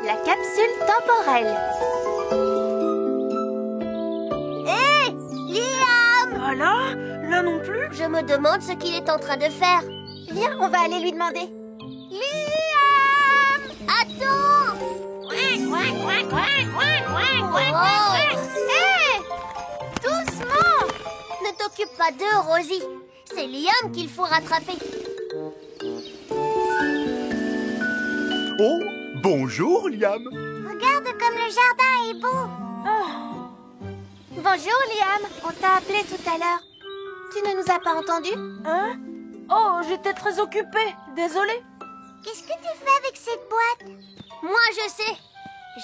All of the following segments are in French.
La capsule temporelle. Hé, Liam! Ah là? Là non plus? Je me demande ce qu'il est en train de faire. Viens, on va aller lui demander. Liam! Attends! Hé! Doucement! Ne t'occupe pas d'eux, Rosie. C'est Liam qu'il faut rattraper. Oh, bonjour, Liam. Regarde comme le jardin est beau. Bonjour, Liam. On t'a appelé tout à l'heure. Tu ne nous as pas entendus? Hein? Oh, j'étais très occupée. Désolée. Qu'est-ce que tu fais avec cette boîte? Moi, je sais.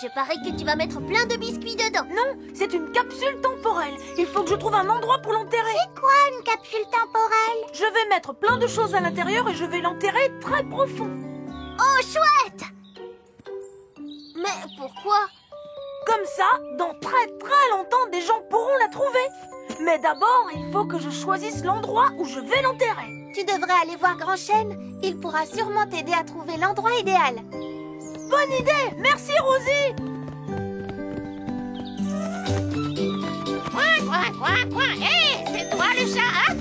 Je parie que tu vas mettre plein de biscuits dedans. Non, c'est une capsule temporelle. Il faut que je trouve un endroit pour l'enterrer. C'est quoi une capsule temporelle? Je vais mettre plein de choses à l'intérieur et je vais l'enterrer très profond. Oh, chouette! Mais pourquoi? Comme ça, dans très très longtemps, des gens pourront la trouver. Mais d'abord, il faut que je choisisse l'endroit où je vais l'enterrer. Tu devrais aller voir Grand Chêne. Il pourra sûrement t'aider à trouver l'endroit idéal. Bonne idée! Merci, Rosie! Hé, c'est toi le chat!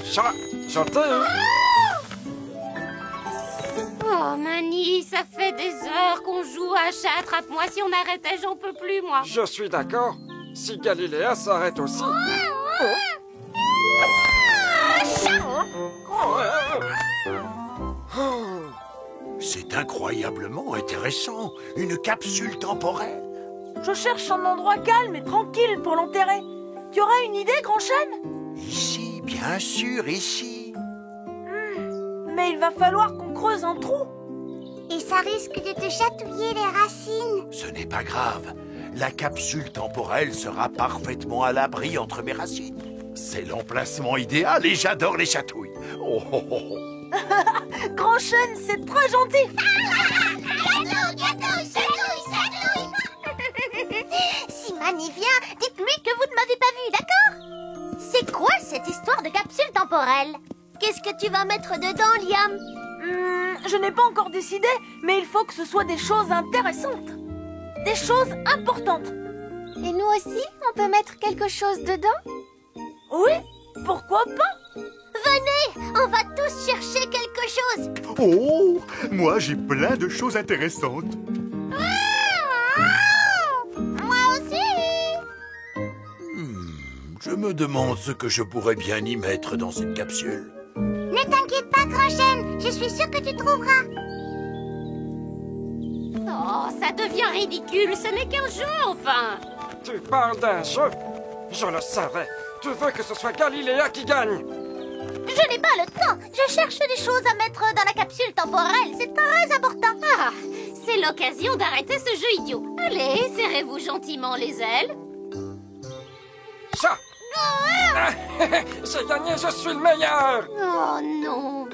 Chat, chanter. Oh, Mani, ça fait des heures qu'on joue à chat. Attrape-moi, si on arrêtait, j'en peux plus, moi. Je suis d'accord. Si Galiléa s'arrête aussi. C'est incroyablement intéressant. Une capsule temporelle. Je cherche un endroit calme et tranquille pour l'enterrer. Tu auras une idée, Grand Chêne? Ici, bien sûr, ici. Mais il va falloir qu'on creuse un trou. Et ça risque de te chatouiller les racines. Ce n'est pas grave. La capsule temporelle sera parfaitement à l'abri entre mes racines. C'est l'emplacement idéal et j'adore les chatouilles. Oh, oh, oh, oh. Grand Chêne, c'est très gentil. Si Mani vient, dites-lui que vous ne m'avez pas vu, d'accord? C'est quoi cette histoire de capsule temporelle? Qu'est-ce que tu vas mettre dedans, Liam? Je n'ai pas encore décidé, mais il faut que ce soit des choses intéressantes. Des choses importantes. Et nous aussi, on peut mettre quelque chose dedans? Oui, pourquoi pas? Venez, on va tous chercher quelque chose. Oh, moi j'ai plein de choses intéressantes. Moi aussi. Je me demande ce que je pourrais bien y mettre dans cette capsule. Ne t'inquiète pas, Grand Chêne, je suis sûre que tu trouveras. Oh, ça devient ridicule, ce n'est qu'un jeu, enfin. Tu parles d'un jeu? Je le savais. Tu veux que ce soit Galiléa qui gagne? Je n'ai pas le temps. Je cherche des choses à mettre dans la capsule temporelle. C'est très important. Ah, c'est l'occasion d'arrêter ce jeu idiot. Allez, serrez-vous gentiment les ailes. Chat! Ah, j'ai gagné, je suis le meilleur! Oh non.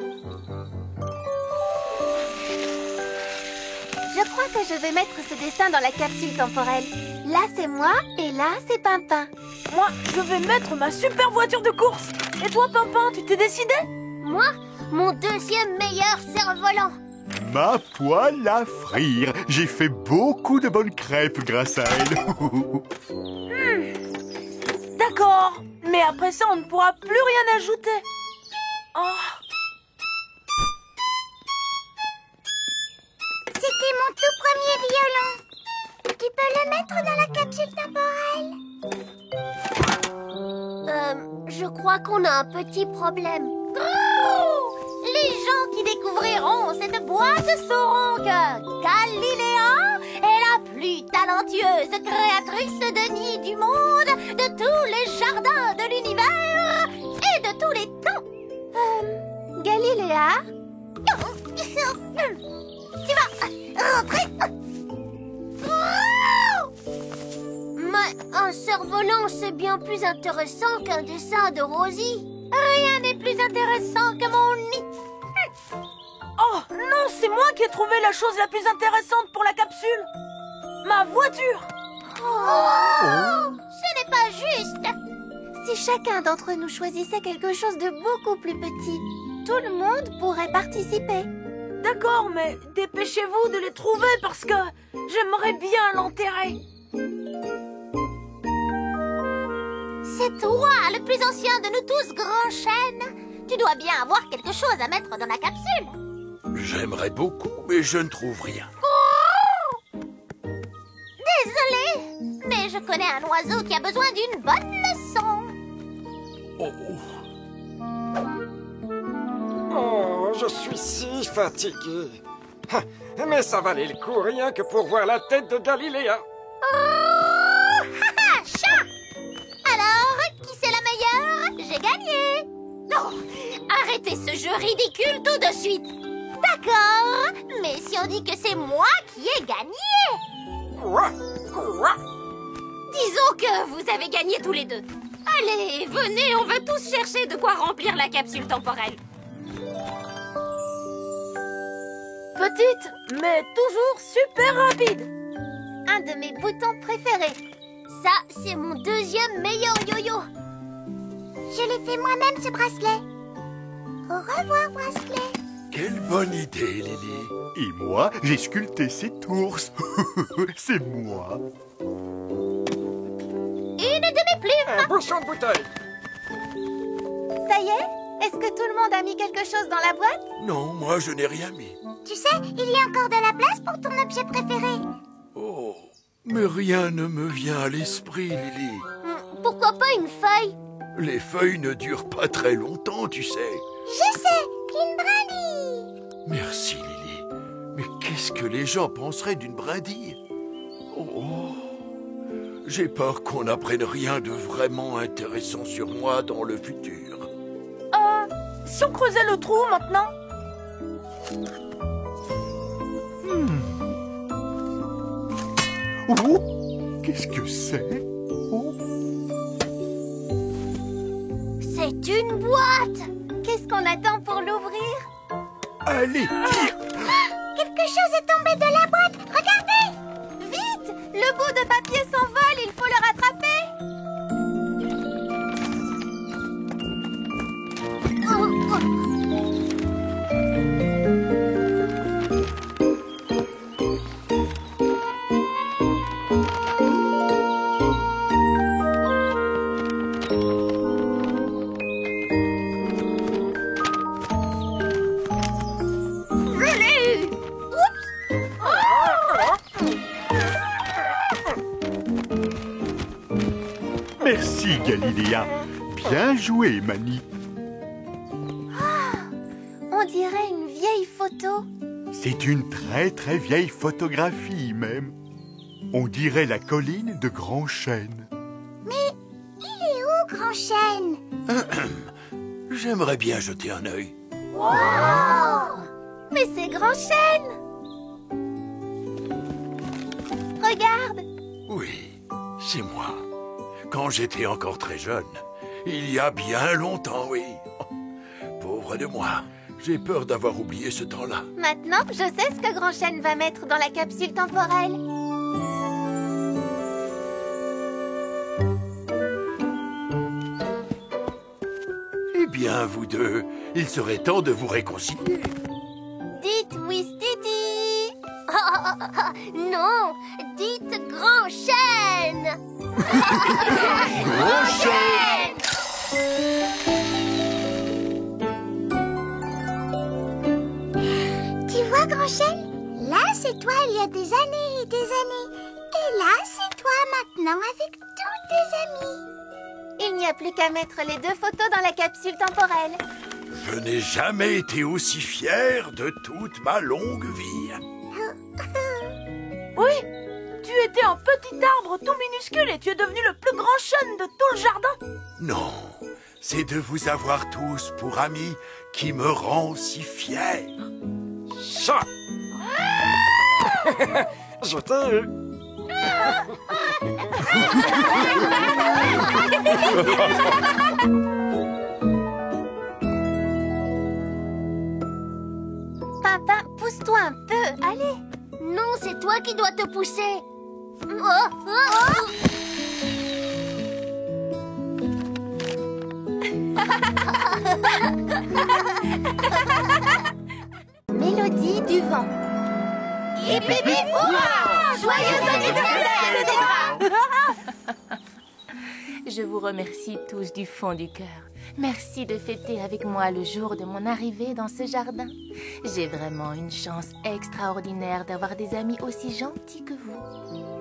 Je crois que je vais mettre ce dessin dans la capsule temporelle. Là, c'est moi et là, c'est Pimpin. Moi, je vais mettre ma super voiture de course. Et toi, Pimpin, tu t'es décidé? Moi, mon deuxième meilleur cerf-volant. Ma poêle à frire. J'ai fait beaucoup de bonnes crêpes grâce à elle. D'accord, mais après ça, on ne pourra plus rien ajouter. Oh. C'était mon tout premier violon. Tu peux le mettre dans la capsule temporelle? Je crois qu'on a un petit problème. Les gens qui découvriront cette boîte sauront que Galiléa est la plus talentueuse créatrice de nids du monde, de tous les jardins de l'univers et de tous les temps. Galiléa? Tu vas rentrer. Mais un cerf-volant, c'est bien plus intéressant qu'un dessin de Rosie. Rien n'est plus intéressant que mon nid. Oh, non, c'est moi qui ai trouvé la chose la plus intéressante pour la capsule. Ma voiture. Ce n'est pas juste. Si chacun d'entre nous choisissait quelque chose de beaucoup plus petit, tout le monde pourrait participer. D'accord, mais dépêchez-vous de les trouver parce que j'aimerais bien l'enterrer. C'est toi, le plus ancien de nous tous, Grand Chêne. Tu dois bien avoir quelque chose à mettre dans la capsule. J'aimerais beaucoup, mais je ne trouve rien. Désolée, mais je connais un oiseau qui a besoin d'une bonne leçon. Oh, je suis si fatigué. Ah, mais ça valait le coup rien que pour voir la tête de Galiléa. Oh, chat. Alors, qui c'est la meilleure? J'ai gagné. Non, arrêtez ce jeu ridicule tout de suite. D'accord, mais si on dit que c'est moi qui ai gagné? Quoi? Disons que vous avez gagné tous les deux. Allez, venez, on va tous chercher de quoi remplir la capsule temporelle. Petite, mais toujours super rapide. Un de mes boutons préférés. Ça, c'est mon deuxième meilleur yo-yo. Je l'ai fait moi-même, ce bracelet. Au revoir, bracelet. Quelle bonne idée, Lily. Et moi, j'ai sculpté cet ours. C'est moi. Une de mes plumes. Un bouchon de bouteille. Ça y est? Est-ce que tout le monde a mis quelque chose dans la boîte? Non, moi je n'ai rien mis. Tu sais, il y a encore de la place pour ton objet préféré. Oh, mais rien ne me vient à l'esprit, Lily. Pourquoi pas une feuille? Les feuilles ne durent pas très longtemps, tu sais. Je sais, une brindille. Merci, Lily. Mais qu'est-ce que les gens penseraient d'une brindille? Oh, j'ai peur qu'on n'apprenne rien de vraiment intéressant sur moi dans le futur. Si on creusait le trou maintenant? Oh, qu'est-ce que c'est? Oh. C'est une boîte. Qu'est-ce qu'on attend pour l'ouvrir? Allez, tire! Quelque chose est tombé de la boîte. Regardez. Vite! Le bout de papier s'envole, il faut le rattraper! Merci, Galiléa. Bien joué, Mani. On dirait une vieille photo. C'est une très vieille photographie, même. On dirait la colline de Grand Chêne. Il est où, Grand Chêne? J'aimerais bien jeter un œil. Mais c'est Grand Chêne! Regarde! Oui, c'est moi. Quand j'étais encore très jeune. Il y a bien longtemps, oui. Pauvre de moi. J'ai peur d'avoir oublié ce temps-là. Maintenant, je sais ce que Grand Chêne va mettre dans la capsule temporelle. Eh bien, vous deux, il serait temps de vous réconcilier. Dites Wistiti! Non, dites Grand Chêne. Grand Chêne! Tu vois, Grand Chêne? Là, c'est toi il y a des années et des années. Et là, c'est toi maintenant avec tous tes amis. Il n'y a plus qu'à mettre les deux photos dans la capsule temporelle. Je n'ai jamais été aussi fier de toute ma longue vie. Oui, tu étais un petit arbre tout minuscule et tu es devenu le plus grand chêne de tout le jardin. Non, c'est de vous avoir tous pour amis qui me rend si fier. Chat. Je t'ai eu. Papa, pousse-toi un peu, allez! Non, c'est toi qui dois te pousser. Oh, oh, oh. Mélodie mélodie du vent. Hip hip hip hurrah! Joyeux anniversaire, Zébra! Je vous remercie tous du fond du cœur. Merci de fêter avec moi le jour de mon arrivée dans ce jardin. J'ai vraiment une chance extraordinaire d'avoir des amis aussi gentils que vous.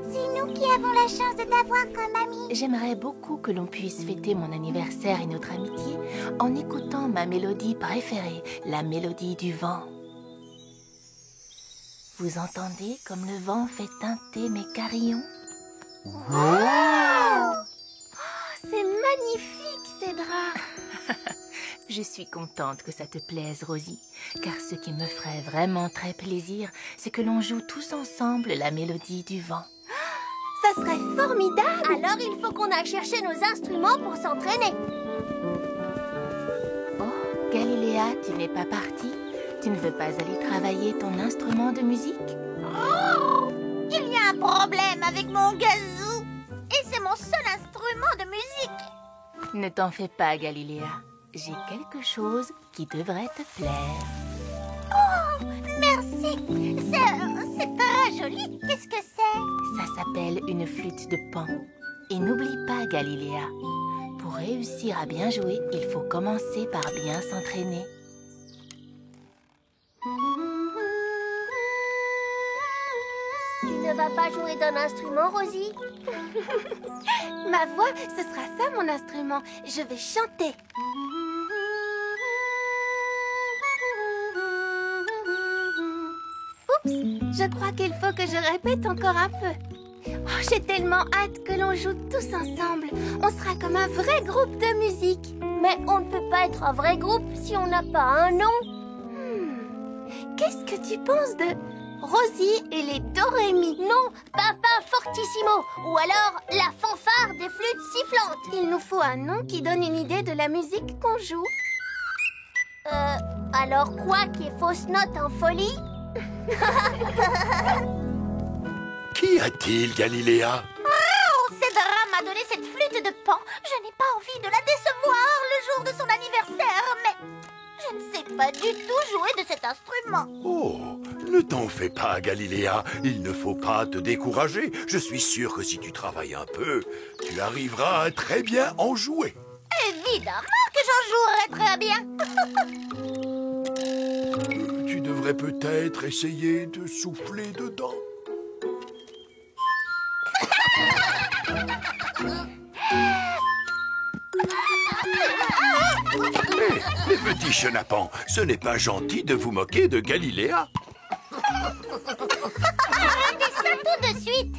C'est nous qui avons la chance de t'avoir comme ami. J'aimerais beaucoup que l'on puisse fêter mon anniversaire et notre amitié en écoutant ma mélodie préférée, la mélodie du vent. Vous entendez comme le vent fait teinter mes carillons? C'est magnifique, Cédra. Je suis contente que ça te plaise, Rosie, car ce qui me ferait vraiment très plaisir, c'est que l'on joue tous ensemble la mélodie du vent. Ça serait formidable. Alors il faut qu'on aille chercher nos instruments pour s'entraîner. Oh, Galiléa, tu n'es pas partie? Tu ne veux pas aller travailler ton instrument de musique? Oh! Il y a un problème avec mon gazou. Et c'est mon seul instrument de musique. Ne t'en fais pas, Galiléa. J'ai quelque chose qui devrait te plaire. Oh, merci. C'est très joli. Qu'est-ce que c'est? Ça s'appelle une flûte de Pan. Et n'oublie pas, Galiléa, pour réussir à bien jouer, il faut commencer par bien s'entraîner. Tu ne vas pas jouer d'un instrument, Rosie? Ma voix, ce sera ça mon instrument. Je vais chanter. Oups, je crois qu'il faut que je répète encore un peu. Oh, j'ai tellement hâte que l'on joue tous ensemble. On sera comme un vrai groupe de musique. Mais on ne peut pas être un vrai groupe si on n'a pas un nom. Qu'est-ce que tu penses de Rosie et les Dorémi? Non, Papa Fortissimo. Ou alors la fanfare des flûtes sifflantes. Il nous faut un nom qui donne une idée de la musique qu'on joue. Alors quoi qui est fausse note en folie? Qu'y a-t-il, Galiléa? Oh, Cédra m'a donné cette flûte de Pan. Je n'ai pas envie de la décevoir le jour de son anniversaire, mais je ne sais pas du tout jouer de cet instrument. Oh, ne t'en fais pas, Galiléa. Il ne faut pas te décourager. Je suis sûr que si tu travailles un peu, tu arriveras à très bien en jouer. Évidemment que j'en jouerai très bien. Tu devrais peut-être essayer de souffler dedans. Hé, les petits chenapans, ce n'est pas gentil de vous moquer de Galiléa. Arrêtez ça tout de suite.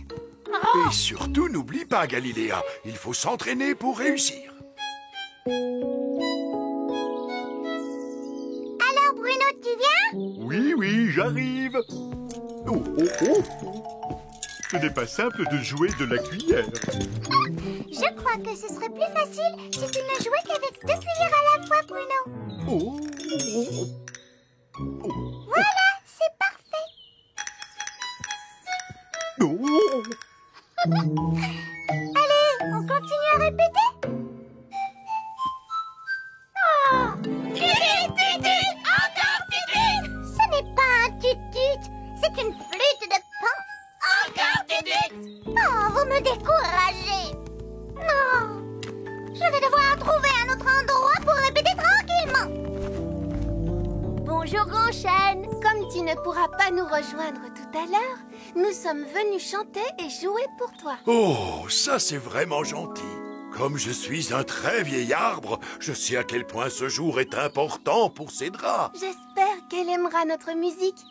Et surtout, n'oublie pas, Galiléa, il faut s'entraîner pour réussir. Alors Bruno, tu viens? Oui, oui, j'arrive. Oh, oh, oh. Ce n'est pas simple de jouer de la cuillère. Je crois que ce serait plus facile si tu ne jouais qu'avec 2 cuillères à la fois, Bruno. Oh, oh, oh. Voilà, c'est parfait. Oh. Allez, on continue à répéter? Oh! Tut-tut-tut! Encore tut-tut! Ce n'est pas un tut-tut, c'est une flûte de Pan. Encore tut-tut! Oh, vous me découragez. Non! Je vais devoir trouver un autre endroit pour répéter tranquillement. Bonjour, Ronchène. Comme tu ne pourras pas nous rejoindre tout à l'heure, nous sommes venus chanter et jouer pour toi. Oh, ça c'est vraiment gentil. Comme je suis un très vieil arbre, je sais à quel point ce jour est important pour Cédra. J'espère qu'elle aimera notre musique.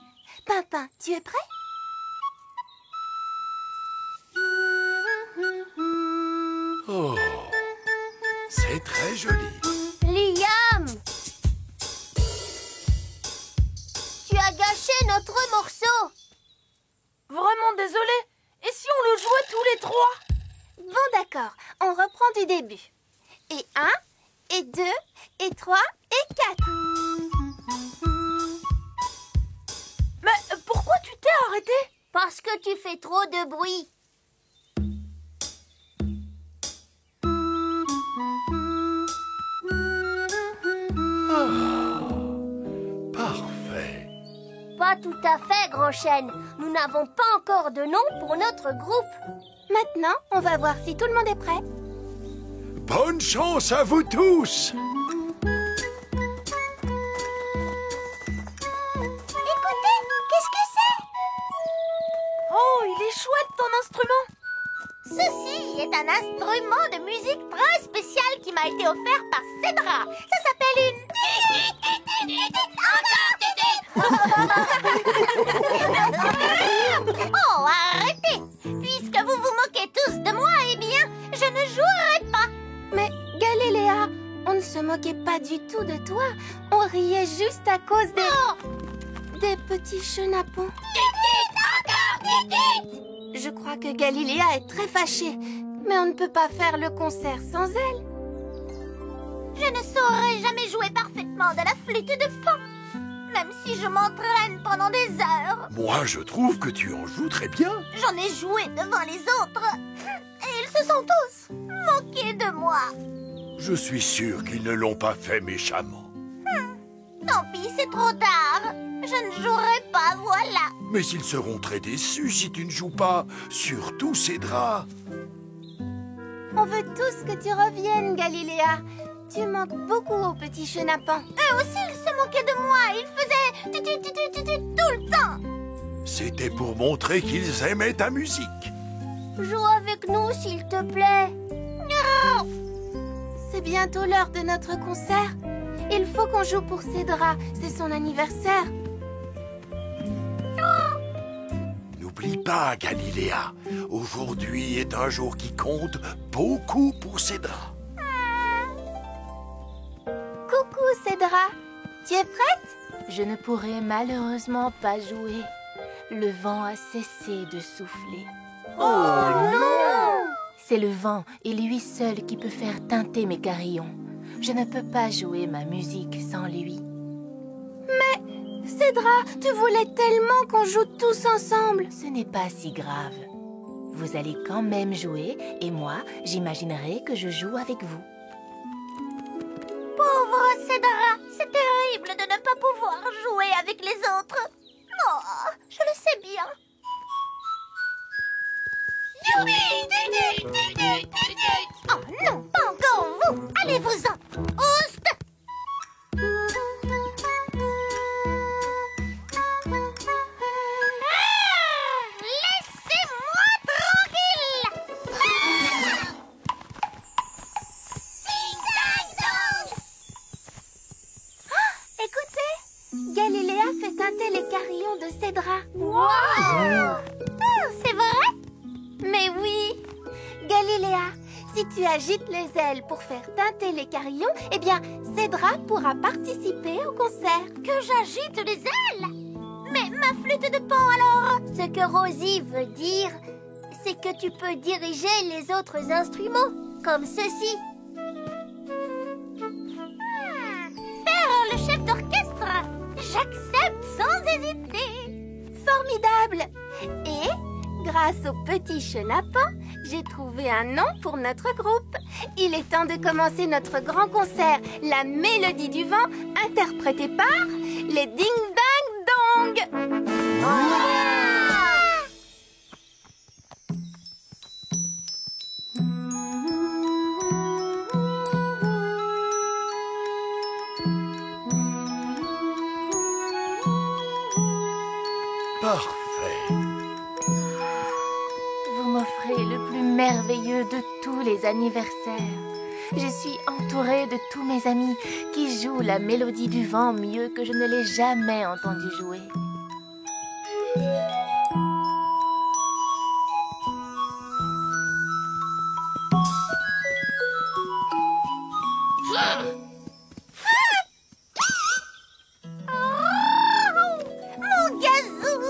Pimpin, tu es prêt? Oh, c'est très joli. Liam! Tu as gâché notre morceau. Vraiment désolé. Et si on le jouait tous les trois? Bon, d'accord. On reprend du début. Et 1, et 2, et 3, et 4. Mais pourquoi tu t'es arrêté? Parce que tu fais trop de bruit. Parfait. Pas tout à fait, Grand Chêne. Nous n'avons pas encore de nom pour notre groupe. Maintenant, on va voir si tout le monde est prêt. Bonne chance à vous tous! Écoutez, qu'est-ce que c'est? Oh, il est chouette ton instrument. Ceci est un instrument de musique très spécial qui m'a été offert par Cédra. Ça s'appelle une... Oh, arrêtez! Puisque vous vous moquez tous de moi, eh bien, je ne jouerai pas. Mais Galiléa, on ne se moquait pas du tout de toi. On riait juste à cause des petits chenapons. Je crois que Galiléa est très fâchée, mais on ne peut pas faire le concert sans elle. Je ne saurais jamais jouer parfaitement de la flûte de Pan, même si je m'entraîne pendant des heures. Moi, je trouve que tu en joues très bien. J'en ai joué devant les autres, et ils se sont tous moqués de moi. Je suis sûr qu'ils ne l'ont pas fait méchamment. Tant pis, c'est trop tard. Je ne jouerai pas, voilà. Mais ils seront très déçus si tu ne joues pas, surtout Cédra. On veut tous que tu reviennes, Galiléa. Tu manques beaucoup aux petits chenapans. Eux aussi, ils se moquaient de moi. Ils faisaient tout le temps. C'était pour montrer qu'ils aimaient ta musique. Joue avec nous, s'il te plaît. Non. C'est bientôt l'heure de notre concert. Il faut qu'on joue pour Cédra. C'est son anniversaire. N'oublie pas, Galiléa. Aujourd'hui est un jour qui compte beaucoup pour Cédra. Coucou, Cédra. Tu es prête? Je ne pourrai malheureusement pas jouer. Le vent a cessé de souffler. Oh non! C'est le vent et lui seul qui peut faire teinter mes carillons. Je ne peux pas jouer ma musique sans lui. Mais, Cédra, tu voulais tellement qu'on joue tous ensemble. Ce n'est pas si grave. Vous allez quand même jouer et moi, j'imaginerai que je joue avec vous. Pauvre Cédra, c'est terrible de ne pas pouvoir jouer avec les autres. Oh, je le sais bien. Oh non, pas encore vous. Allez-vous-en. Oust. Laissez-moi tranquille. Écoutez, Galiléa fait teinter les carillons de Cédra. Wow. C'est vrai? Mais oui! Galiléa, si tu agites les ailes pour faire teinter les carillons, eh bien, Cédra pourra participer au concert. Que j'agite les ailes? Mais ma flûte de Pan alors? Ce que Rosie veut dire, c'est que tu peux diriger les autres instruments, comme ceci. Faire le chef d'orchestre, j'accepte sans hésiter. Formidable! Et, grâce au petit chenapan, j'ai trouvé un nom pour notre groupe. Il est temps de commencer notre grand concert, La Mélodie du Vent, interprétée par les Ding Dang Dong. Parfait. Vous m'offrez le plus merveilleux de tous les anniversaires. Je suis entourée de tous mes amis qui jouent la mélodie du vent mieux que je ne l'ai jamais entendu jouer. Mon gazou!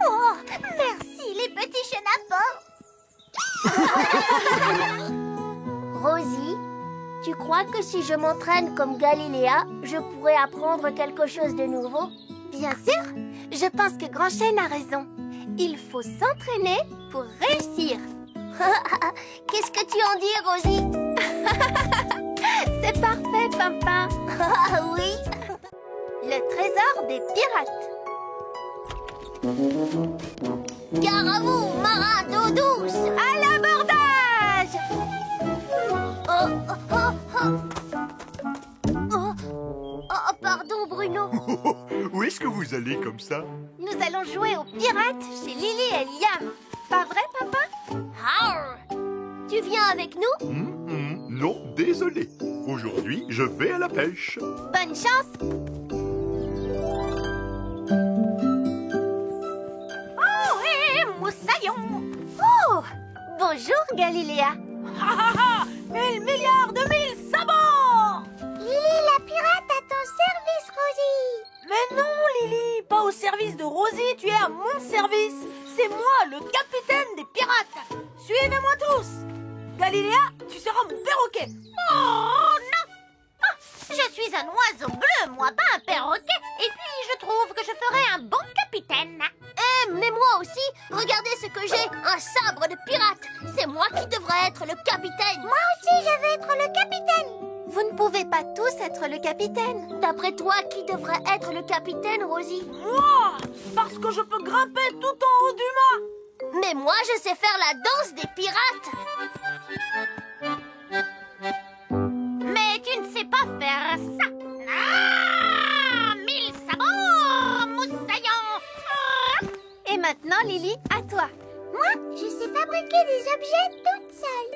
Oh, merci les petits chenapans! Rosie, tu crois que si je m'entraîne comme Galiléa, je pourrais apprendre quelque chose de nouveau? Bien sûr, je pense que Grand Chêne a raison. Il faut s'entraîner pour réussir. Qu'est-ce que tu en dis, Rosie? C'est parfait, Pimpin. Oui. Le trésor des pirates. Gare à vous, marin d'eau douce. À l'abordage! Oh, oh, oh, oh. Oh, pardon, Bruno. Où est-ce que vous allez comme ça? Nous allons jouer aux pirates chez Lily et Liam. Pas vrai, papa? Arr. Tu viens avec nous? Non, désolé. Aujourd'hui, je vais à la pêche. Bonne chance! Oh, hé, moussaillon! Oh! Bonjour, Galiléa. Ha ha ha! 1000 milliards de mille sabords! Lily, la pirate, à ton service, Rosie. Mais non, Lily, pas au service de Rosie, tu es à mon service. C'est moi, le capitaine des pirates. Suivez-moi tous. Galiléa, tu seras mon perroquet. Oh, non. Ah, je suis un oiseau bleu, moi, pas un perroquet. Et puis, je trouve que je ferai un bon capitaine. Mais moi aussi, regardez ce que j'ai, un sabre de pirate. C'est moi qui devrais être le capitaine. Moi aussi, je vais être le capitaine. Vous ne pouvez pas tous être le capitaine. D'après toi, qui devrait être le capitaine, Rosie? Moi, parce que je peux grimper tout en haut du mât. Mais moi, je sais faire la danse des pirates. Mais tu ne sais pas faire ça. Ah, 1000 sabords, moussaillon. Ah. Et maintenant, Lily, à toi. Moi, je sais fabriquer des objets toute seule.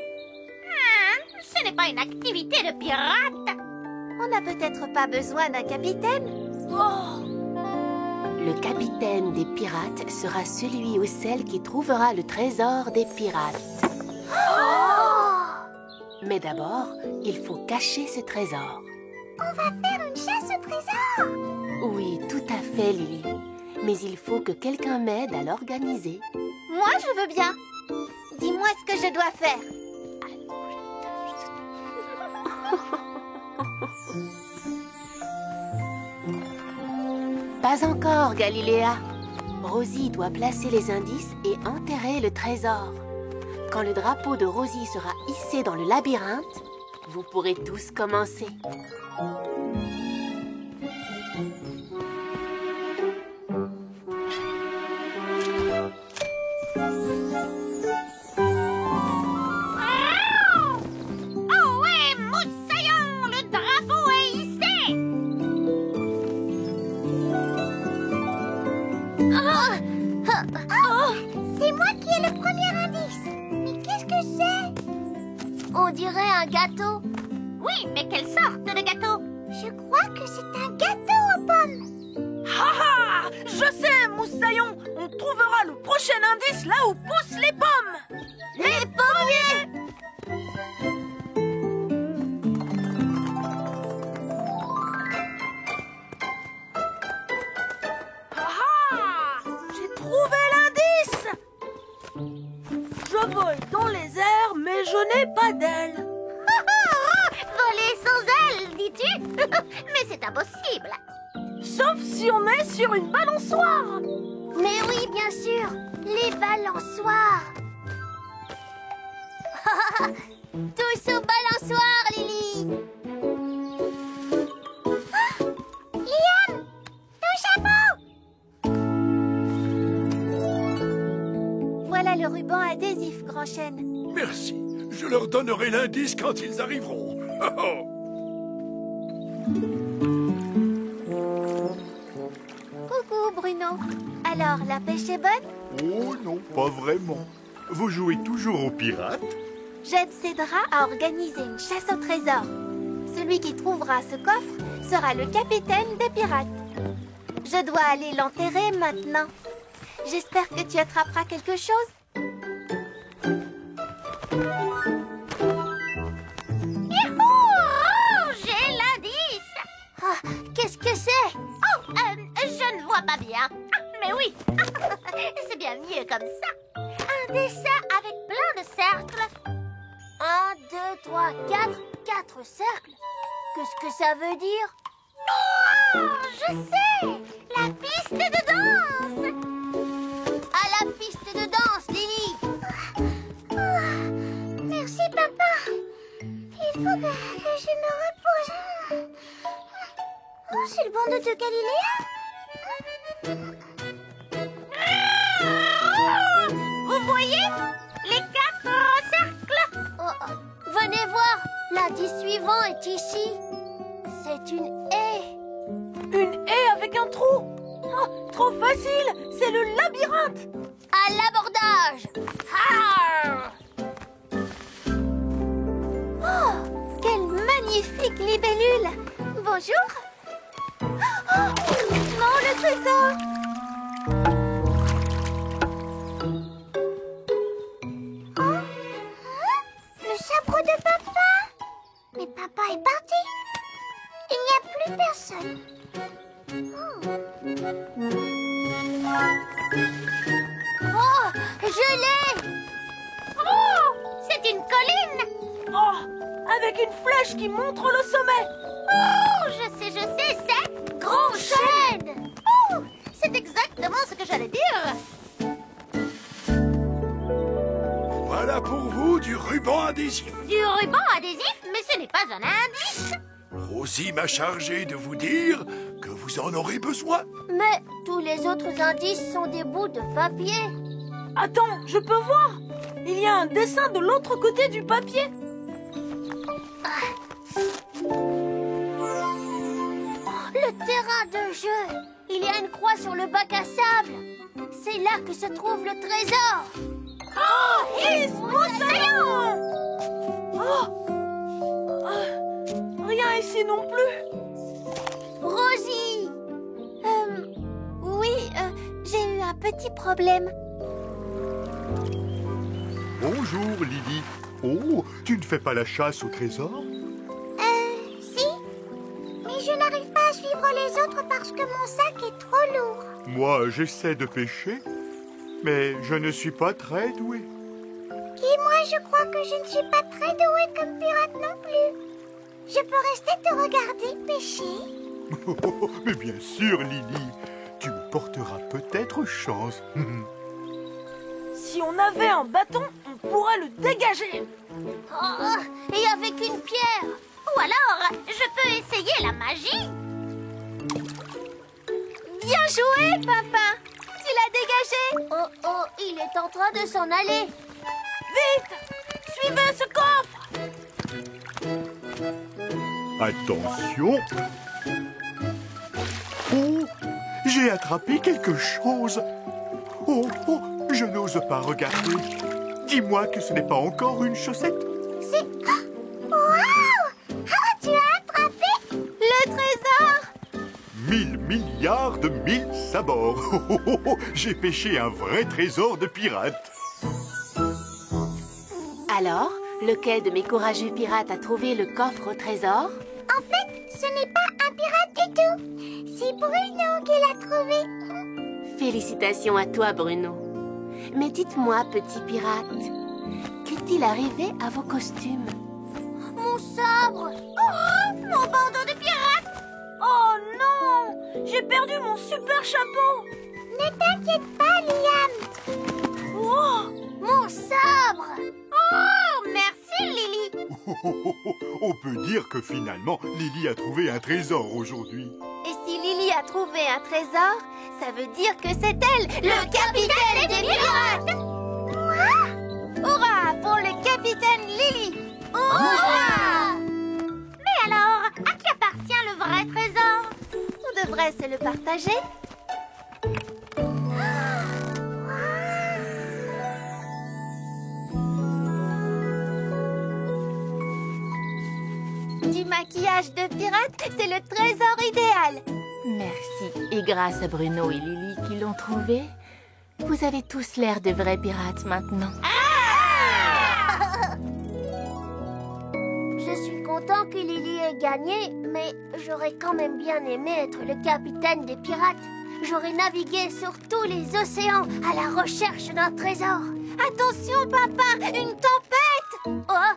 Ce n'est pas une activité de pirate. On n'a peut-être pas besoin d'un capitaine. Oh, Le capitaine des pirates sera celui ou celle qui trouvera le trésor des pirates. Mais d'abord, il faut cacher ce trésor. On va faire une chasse au trésor. Oui, tout à fait, Lily. Mais il faut que quelqu'un m'aide à l'organiser. Moi, je veux bien. Dis-moi ce que je dois faire. Pas encore, Galiléa. Rosie doit placer les indices et enterrer le trésor. Quand le drapeau de Rosie sera hissé dans le labyrinthe, vous pourrez tous commencer. Oh ouais, moussaillon, le drapeau est hissé. C'est moi qui ai le premier indice. Mais qu'est-ce que c'est? On dirait un gâteau. Oui, mais quelle sorte de gâteau? Je crois que c'est un gâteau aux pommes. ha ha! Je sais, moussaillon. On trouvera le prochain indice là où poussent les pommes. Les pommiers. Ha ha! J'ai trouvé l'indice. Je vole dans les airs, mais je n'ai pas d'ailes. Voler sans ailes, dis-tu? Mais c'est impossible. Sauf si on est sur une balançoire. Mais oui, bien sûr, les balançoires. Tous aux balançoires, Lily. Ah, Liam, ton chapeau. Voilà le ruban adhésif, Grand Chêne. Merci. Je leur donnerai l'indice quand ils arriveront. Coucou, Bruno. Alors, la pêche est bonne? Oh non, pas vraiment. Vous jouez toujours aux pirates? J'aide Cédra à organiser une chasse au trésor. Celui qui trouvera ce coffre sera le capitaine des pirates. Je dois aller l'enterrer maintenant. J'espère que tu attraperas quelque chose. Youhou! J'ai l'indice. Ah, qu'est-ce que c'est? Oh, je ne vois pas bien. Ah, mais oui, c'est bien mieux comme ça. Un dessin avec plein de cercles. 1, 2, 3, 4. 4 cercles. Qu'est-ce que ça veut dire? Oh, je sais! La piste de danse! À la piste de danse, Lily! Merci, papa! Il faut que je me repose. Oh, c'est le bandeau de Galiléa? Vous voyez? Les 4 cercles. Venez voir, l'indice suivant est ici. C'est une haie. Une haie avec un trou. Oh, trop facile, c'est le labyrinthe. À l'abordage. Oh, quelle magnifique libellule! Bonjour! Oh, non, le trésor! Le sabre de papa. Mais papa est parti. Il n'y a plus personne. Oh, je l'ai. Oh, c'est une colline. Oh, avec une flèche qui montre le sommet. Oh, je sais, c'est Grand Chêne. Oh, c'est exactement ce que j'allais dire. Voilà pour vous du ruban adhésif. Du ruban adhésif, mais ce n'est pas un indice. Rosie m'a chargé de vous dire que vous en aurez besoin. Mais tous les autres indices sont des bouts de papier. Attends, je peux voir. Il y a un dessin de l'autre côté du papier. Le terrain de jeu. Il y a une croix sur le bac à sable. C'est là que se trouve le trésor. Oh, Moussaillon. Oh. Rien ici non plus. Rosie. Oui, j'ai eu un petit problème. Bonjour, Lily. Oh, tu ne fais pas la chasse au trésor? Si. Mais je n'arrive pas à suivre les autres parce que mon sac est trop lourd. Moi, j'essaie de pêcher, mais je ne suis pas très doué. Et moi, je crois que je ne suis pas très douée comme pirate non plus. Je peux rester te regarder pêcher? Mais bien sûr, Lily, tu me porteras peut-être chance. Si on avait un bâton, on pourrait le dégager. Oh, et avec une pierre. Ou alors, je peux essayer la magie. Bien joué, papa! Tu l'as dégagé! Oh, il est en train de s'en aller. Vite! Suivez ce coffre! Attention! Oh, j'ai attrapé quelque chose. Oh, je n'ose pas regarder. Dis-moi que ce n'est pas encore une chaussette. C'est... Waouh! Tu as attrapé Le trésor! 1000 milliards de 1000 sabords. J'ai pêché un vrai trésor de pirate. Alors, lequel de mes courageux pirates a trouvé le coffre au trésor? En fait, ce n'est pas un pirate du tout. C'est Bruno qui l'a trouvé. Félicitations à toi, Bruno. Mais dites-moi, petit pirate, qu'est-il arrivé à vos costumes? Mon sabre. Oh, mon bandeau de pirate. Oh non! J'ai perdu mon super chapeau! Ne t'inquiète pas, Liam. Oh! Mon sabre. Oh, merci, Lily. On peut dire que finalement, Lily a trouvé un trésor aujourd'hui. Et si Lily a trouvé un trésor, ça veut dire que c'est elle, le capitaine des pirates! Hurrah pour le capitaine Lily! Hurrah! Mais alors, à qui appartient le vrai trésor? On devrait se le partager. Du maquillage de pirate, c'est le trésor idéal. Merci. Et grâce à Bruno et Lily qui l'ont trouvé, vous avez tous l'air de vrais pirates maintenant. Je suis content que Lily ait gagné, mais j'aurais quand même bien aimé être le capitaine des pirates. J'aurais navigué sur tous les océans à la recherche d'un trésor. Attention, papa, une tempête! À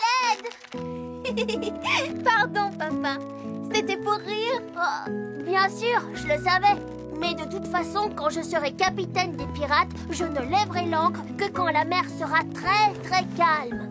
l'aide! Pardon, papa. C'était pour rire. Oh, bien sûr, je le savais. Mais de toute façon, quand je serai capitaine des pirates, je ne lèverai l'ancre que quand la mer sera très, très calme.